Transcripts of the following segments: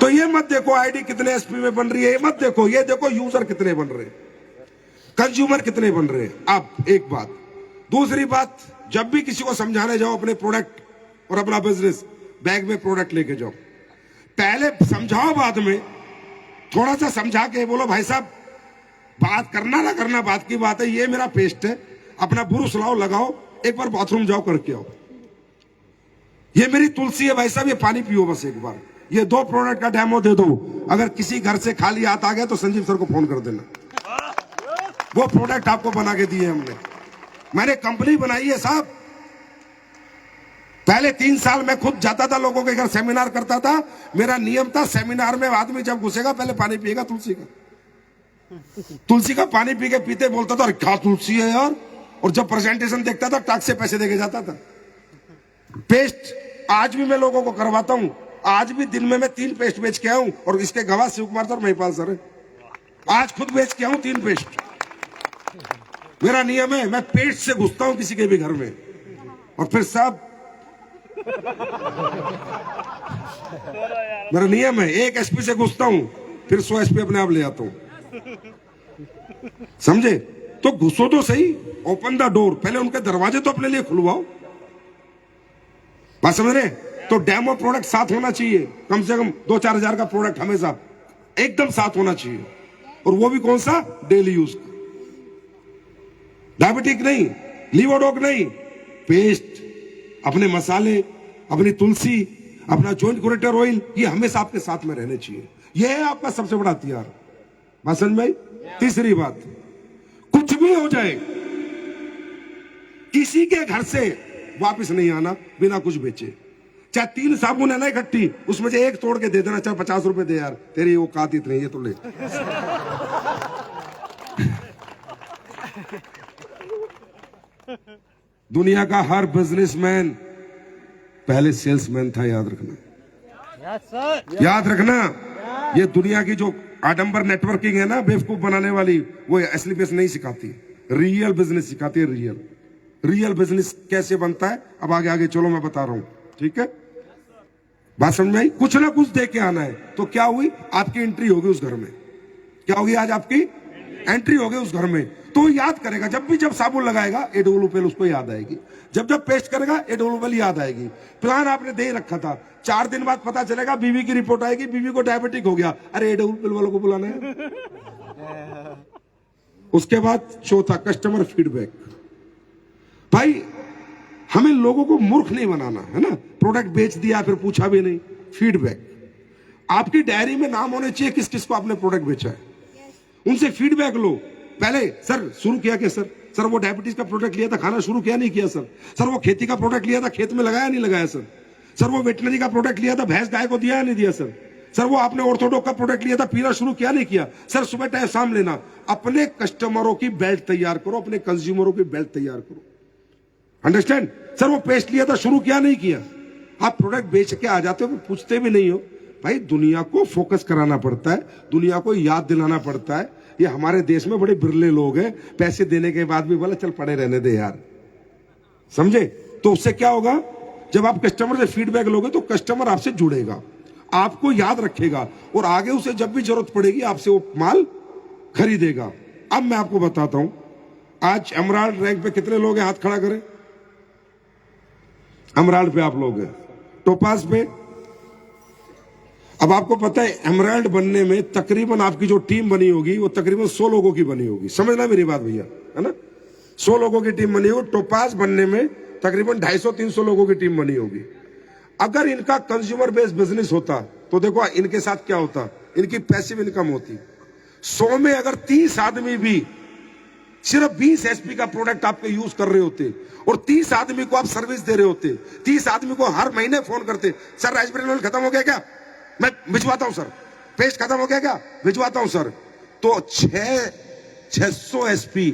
तो ये मत देखो आईडी कितने एसपी में बन रही है, ये मत देखो, ये देखो यूजर कितने बन रहे, कंज्यूमर कितने बन रहे। अब एक बात, दूसरी बात, जब भी किसी को समझाने जाओ अपने प्रोडक्ट और अपना बिजनेस, बैग में प्रोडक्ट लेके जाओ, पहले समझाओ, बाद में थोड़ा सा समझा के बोलो भाई साहब बात करना ना करना बात की बात है, ये मेरा पेस्ट है, अपना बुरुश लाओ, लगाओ, एक बार बाथरूम जाओ करके आओ, ये मेरी तुलसी है भाई साहब, ये पानी पियो बस एक बार, ये 2 प्रोडक्ट का डेमो दे दो। अगर किसी घर से खाली हाथ आ गया तो संजीव सर को फोन कर देना, वो प्रोडक्ट आपको बना के दिए हमने, मैंने कंपनी बनाई है साहब। पहले 3 साल मैं खुद जाता था लोगों के घर, सेमिनार करता था, मेरा नियम था सेमिनार में आदमी जब घुसेगा पहले पानी पिएगा तुलसी का पानी पी के पीते बोलता था अरे क्या तुलसी है यार, और जब प्रेजेंटेशन देखता था टाक से पैसे देके जाता था। पेस्ट आज भी मैं लोगों को करवाता हूं, आज भी दिन में मैं 3 पेस्ट बेच के आऊं, और इसके गवाह शिव कुमार सर, महिपाल सर है, आज खुद बेच के आऊं 3 पेस्ट। मेरा नियम है, मैं पेस्ट से घुसता हूं किसी के भी घर में, और फिर साहब मेरा नियम है, 1 एसपी से घुसता हूं, फिर 100 एसपी अपने आप ले आता हूं, समझे? तो घुसो तो सही, ओपन द डोर, पहले उनके दरवाजे तो अपने लिए खुलवाओ, बात समझ रहे? तो डेमो प्रोडक्ट साथ होना चाहिए, कम से कम 2-4 हजार का प्रोडक्ट हमेशा एकदम साथ होना चाहिए, और वो भी कौन सा? डेली यूज का, डायबिटिक नहीं, लीवोडोक नहीं, पेस्ट, अपने मसाले, अपनी तुलसी, अपना जॉइंट कुरेटर ऑयल, ये हमेशा आपके साथ में रहने चाहिए, ये है आपका सबसे बड़ा हथियार। बात समझ में आई? तीसरी बात, कुछ भी हो जाए किसी के घर से वापस नहीं आना बिना कुछ बेचे, चाहे 3 साबुन है ना इकट्ठी, उसमें से 1 तोड़ के दे देना, चाहे 50 रुपए दे यार, तेरी वो कात इतनी, ये तो ले। दुनिया का हर बिजनेसमैन पहले सेल्समैन था, याद रखना, याद रखना। ये दुनिया की जो आडंबर नेटवर्किंग है ना, बेवकूफ बनाने वाली, वो असली बिजनेस नहीं सिखाती, रियल बिजनेस सिखाती है। रियल बिजनेस कैसे बनता है, अब आगे आगे चलो मैं बता रहा हूं, ठीक है? बात समझ में आई? कुछ ना कुछ दे के आना है। तो क्या हुई, आपकी एंट्री होगी उस घर में, क्या होगी आज आपकी एंट्री होगी उस घर में, तो याद करेगा, जब साबुन लगाएगा एडोलुपेल उसको याद आएगी, जब पेस्ट करेगा एडोलुपेल याद आएगी। प्लान आपने दे रखा था, 4 दिन बाद पता चलेगा बीवी की रिपोर्ट आएगी, बीवी को डायबिटिक हो गया, अरे एडोलुपेल वालों को बुलाना है। उसके बाद चौथा, कस्टमर फीडबैक। भाई हमें लोगों को मूर्ख नहीं बनाना है ना, प्रोडक्ट बेच दिया फिर पूछा भी नहीं, फीडबैक। आपकी डायरी में नाम होने चाहिए किस किस को आपने प्रोडक्ट बेचा है, उनसे फीडबैक लो। पहले सर शुरू किया क्या सर वो डायबिटीज का प्रोडक्ट लिया था, खाना शुरू किया नहीं किया सर वो खेती का प्रोडक्ट लिया था, खेत में लगाया नहीं लगाया सर वो वेटनरी का प्रोडक्ट लिया था, भैंस गाय को दिया या नहीं दिया सर वो आपने ऑर्थोडॉक्स का प्रोडक्ट लिया था, पीना शुरू किया नहीं किया सर, सुबह टाइम शाम लेना। अपने कस्टमरों की बेल्ट तैयार करो, अपने कंज्यूमरों की बेल्ट तैयार करो, अंडरस्टैंड? सर वो पेस्ट लिया था, शुरू किया नहीं किया। आप प्रोडक्ट बेच के आ जाते हो, पूछते भी नहीं हो। भाई दुनिया को फोकस कराना पड़ता है, दुनिया को याद दिलाना पड़ता है। ये हमारे देश में बड़े बिरले लोग हैं, पैसे देने के बाद भी बोला चल पड़े रहने दे यार, समझे? तो उससे क्या होगा, जब आप कस्टमर से फीडबैक लोगे तो कस्टमर आपसे जुड़ेगा, आपको याद रखेगा, और आगे उसे जब भी जरूरत पड़ेगी आपसे वो माल खरीदेगा। अब मैं आपको बताता हूं, आज एमराल्ड रैंक पे कितने लोग हैं, हाथ खड़ा करें। एमराल्ड पे आप लोग हैं, टोपाज पे। अब आपको पता है एमराल्ड बनने में तकरीबन आपकी जो टीम बनी होगी वो तकरीबन 100 लोगों की बनी होगी, समझना मेरी बात भैया, है ना? 100 लोगों की टीम बनी होगी। टोपाज बनने में तकरीबन 250-300 लोगों की टीम बनी होगी। अगर इनका कंज्यूमर बेस्ड बिजनेस होता तो देखो इनके साथ क्या होता, इनकी पैसिव इनकम होती। 100 में अगर 30 आदमी भी सिर्फ 20 एसपी का प्रोडक्ट आपके यूज कर रहे होते, और 30 आदमी को आप सर्विस दे रहे होते, 30 आदमी को हर महीने फोन करते, सर राइसब्रेन ऑयल खत्म हो गया क्या, मैं भिजवाता हूं सर, पेस्ट खत्म हो गया क्या, भिजवाता हूं सर। तो 600 एसपी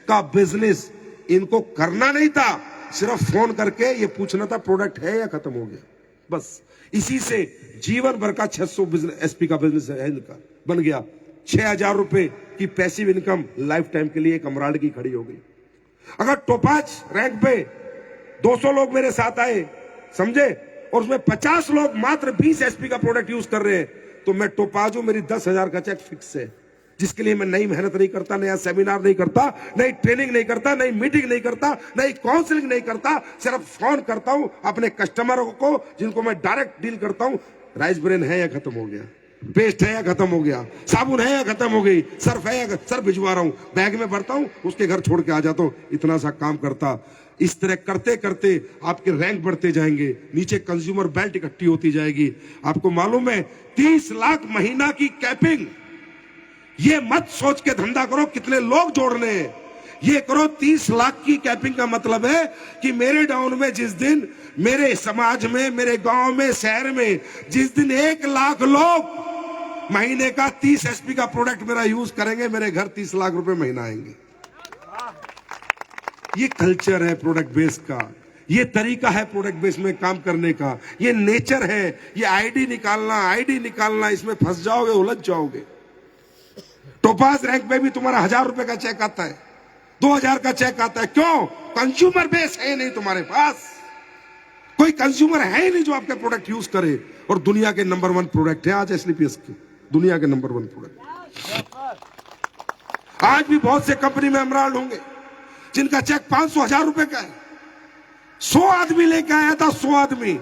का बिजनेस इनको करना नहीं था, सिर्फ फोन करके ये पूछना था प्रोडक्ट है या खत्म हो गया, बस। इसी से जीवन भर का 600 एसपी का बिजनेस है इनका, बन गया। 6,000 रुपए की पैसिव इनकम लाइफ टाइम के लिए एक एमराल्ड की खड़ी हो गई। अगर टोपाज रैंक पे 200 लोग मेरे साथ आए, समझे, और उसमें 50 लोग मात्र 20 एचपी का प्रोडक्ट यूज कर रहे हैं, तो मैं टोपाज हूं, मेरी 10,000 का चेक फिक्स है, जिसके लिए मैं नई मेहनत नहीं करता, नया सेमिनार नहीं करता, नई ट्रेनिंग नहीं करता, नई मीटिंग नहीं करता, नई काउंसलिंग नहीं करता, सिर्फ फोन करता हूं अपने कस्टमरों को जिनको मैं डायरेक्ट डील करता हूं। राइस ब्रेन है या खत्म हो गया, पेस्ट है या खत्म हो गया, साबुन है या खत्म हो गई, सर्फ है या सर्फ भिजवा रहा हूं, बैग में भरता हूं, उसके घर छोड़ के आ जाता हूं, इतना सा काम करता। इस तरह करते करते आपके रैंक बढ़ते जाएंगे, नीचे कंज्यूमर बेल्ट इकट्ठी होती जाएगी। आपको मालूम है 30 लाख महीना की कैपिंग, ये मत सोच के धंधा करो कितने लोग जोड़ने हैं, ये करो 30 लाख की कैपिंग का मतलब है कि मेरे डाउन में जिस दिन, मेरे समाज में, मेरे गांव में, शहर में जिस दिन 1 लाख लोग महीने का 30 एचपी का प्रोडक्ट मेरा यूज करेंगे, मेरे घर 30 लाख रुपए महीना आएंगे। ये कल्चर है प्रोडक्ट बेस का, ये तरीका है प्रोडक्ट बेस में काम करने का, ये नेचर है। ये आईडी निकालना, इसमें फंस जाओगे, उलझ जाओगे। टोपाज रैंक में भी तुम्हारा 1000 रुपए का चेक आता है, 2000 का चेक आता है। क्यों? कंज्यूमर बेस है नहीं तुम्हारे पास, कोई कंज्यूमर है ही नहीं जो आपके प्रोडक्ट यूज करे। और दुनिया के नंबर 1 प्रोडक्ट है आज एसलीपीएस की, दुनिया के नंबर 1 प्रोडक्ट। आज भी बहुत से कंपनी में एमराल्ड होंगे जिनका चेक 500-1000 रुपए का है। 100 आदमी लेके आया था, 100 आदमी,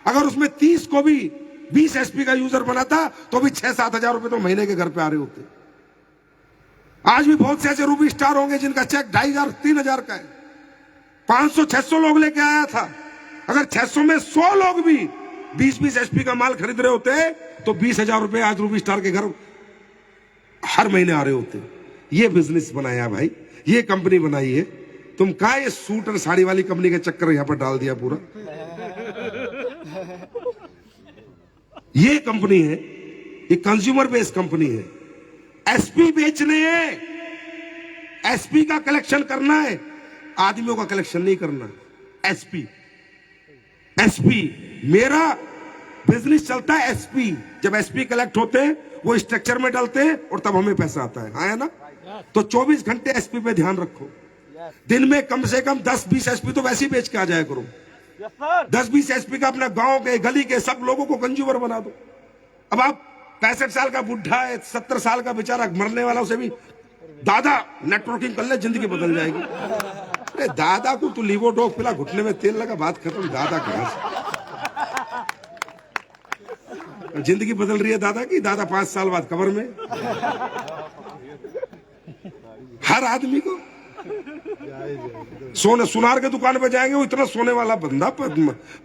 अगर उसमें 30 को भी 20 एचपी का यूजर बनाता तो भी 6-7 हजार रुपए तो महीने के घर पे आ रहे होते। आज भी बहुत से ऐसे रूबी स्टार होंगे जिनका चेक 2500-3000 का है, 500-600 लोग लेके आया था। अगर 600 में 100 लोग भी 20-20 एचपी का माल खरीद रहे होते तो 20,000 रुपए आज रूबी स्टार के घर हर महीने आ रहे होते। ये बिजनेस बनाया भाई, ये कंपनी बनाई है। तुम कहा ये सूट और साड़ी वाली कंपनी के चक्कर यहां पर डाल दिया पूरा। ये कंपनी है, ये कंज्यूमर बेस्ड कंपनी है। एसपी बेचने हैं, एसपी का कलेक्शन करना है, आदमियों का कलेक्शन नहीं करना। एसपी मेरा बिजनेस चलता है एसपी। जब एसपी कलेक्ट होते हैं वो स्ट्रक्चर में डालते हैं और तब हमें पैसा आता है, हाँ है ना? तो 24 घंटे एसपी पे ध्यान रखो। दिन में कम से कम 10-20 एसपी तो वैसे ही बेच के आ जाया करो। 10-20 एसपी का अपना गांव के, गली के सब लोगों को कंज्यूमर बना दो। अब आप 65 साल का बुढ़ा है, 70 साल का बेचारा मरने वाला, उसे भी दादा नेटवर्किंग कर ले, जिंदगी बदल जाएगी। अरे दादा को तू लिवोडोक पिला, घुटने में तेल लगा, बात खत्म। दादा कहां से? जिंदगी बदल रही है दादा की। दादा 5 साल बाद कब्र में। हर आदमी को सोने, सुनार के दुकान पे जाएंगे, वो इतना सोने वाला बंदा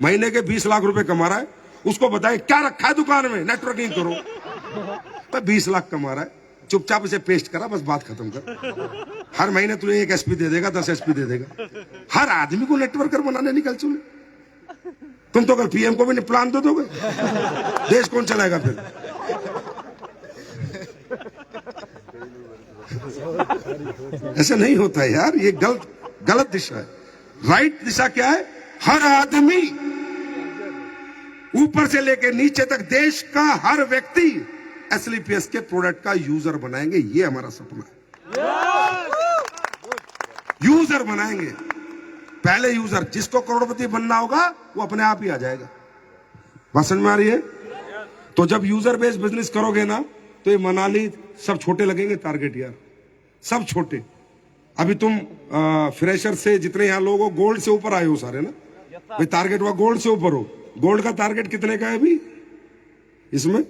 महीने के 20 लाख रुपए कमा रहा है, उसको बताए क्या रखा है दुकान में, नेटवर्किंग करो। तो 20 लाख कमा रहा है, चुपचाप इसे पेस्ट करा, बस बात खत्म कर। हर महीने तुझे 1 एसपी दे देगा, 10 एसपी दे देगा। हर आदमी को नेटवर्कर बनाने निकल चुके। तुम तो कल पीएम को भी प्लान दे दोगे, देश कौन चलाएगा फिर? ऐसा नहीं होता है यार, ये गलत दिशा है। राइट दिशा क्या है? हर आदमी ऊपर से लेकर नीचे तक देश का हर व्यक्ति एसलीपीएस के प्रोडक्ट का यूजर बनाएंगे। ये हमारा सपना है, यूजर बनाएंगे। पहले यूजर, जिसको करोड़पति बनना होगा वो अपने आप ही आ जाएगा। बात समझ में आ रही है? तो जब यूजर बेस्ड बिजनेस करोगे ना, तो ये मनाली सब छोटे लगेंगे टारगेट यार, सब छोटे। अभी तुम फ्रेशर से जितने यहाँ लोग हो, गोल्ड से ऊपर आए हो सारे ना भाई, टारगेट हुआ गोल्ड से ऊपर हो। गोल्ड का टारगेट कितने का है अभी? इसमें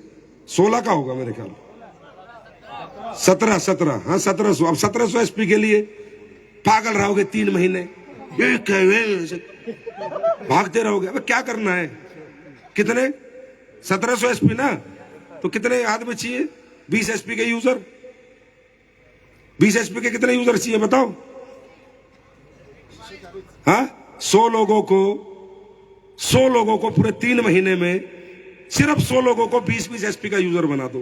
16 का होगा मेरे ख्याल, 17 हाँ 1700। अब 1700 एसपी के लिए पागल रहोगे 3 महीने, भागते रहोगे। अब क्या करना है? कितने? 1700 एसपी ना, तो कितने आदमी चाहिए? 20 एसपी के यूजर, 20 एसपी के कितने यूजर चाहिए बताओ? हाँ, 100 लोगों को पूरे 3 महीने में, सिर्फ 100 लोगों को 20-20 एसपी का यूजर बना दो।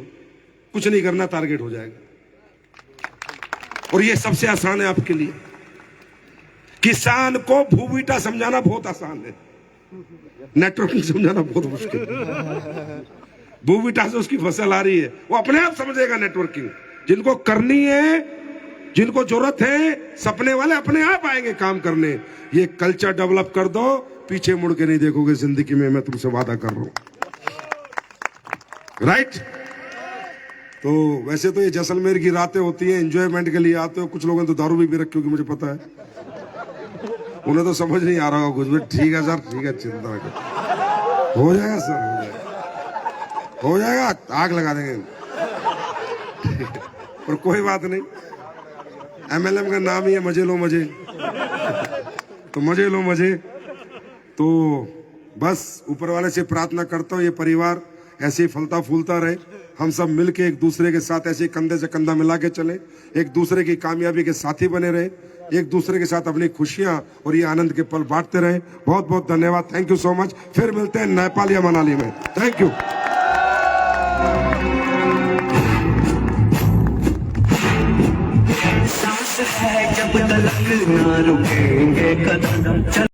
कुछ नहीं करना, टारगेट हो जाएगा। और ये सबसे आसान है आपके लिए। किसान को भूबीटा समझाना बहुत आसान है, नेटवर्किंग समझाना बहुत मुश्किल है। भूबीटा से उसकी फसल आ रही है, वो अपने आप समझेगा नेटवर्किंग। जिनको करनी है, जिनको जरूरत है, सपने वाले अपने आप आएंगे काम करने। ये कल्चर डेवलप कर दो, पीछे मुड़ के नहीं देखोगे जिंदगी में, मैं तुमसे वादा कर रहा हूं। राइट? तो वैसे तो ये जैसलमेर की रातें होती हैं, एंजॉयमेंट के लिए आते हो। कुछ लोगों ने तो दारू भी रखी होगी, मुझे पता है। उन्हें तो समझ नहीं आ रहा होगा कुछ भी। ठीक है सर, ठीक है, चिंता मत करो, हो जाएगा सर, हो जाएगा, आग लगा देंगे। पर कोई बात नहीं, MLM का नाम ही है मजे लो मजे, तो मजे लो मजे। तो बस ऊपर वाले से प्रार्थना करता हूँ ये परिवार ऐसे ही फलता फूलता रहे, हम सब मिलके एक दूसरे के साथ ऐसे कंधे से कंधा मिला के चले, एक दूसरे की कामयाबी के साथी बने रहे, एक दूसरे के साथ अपनी खुशियां और ये आनंद के पल बांटते रहे। बहुत बहुत धन्यवाद, थैंक यू सो मच। फिर मिलते हैं नेपाल या मनाली में। Thank you. सांस है जब तक ना रुकेंगे कदम।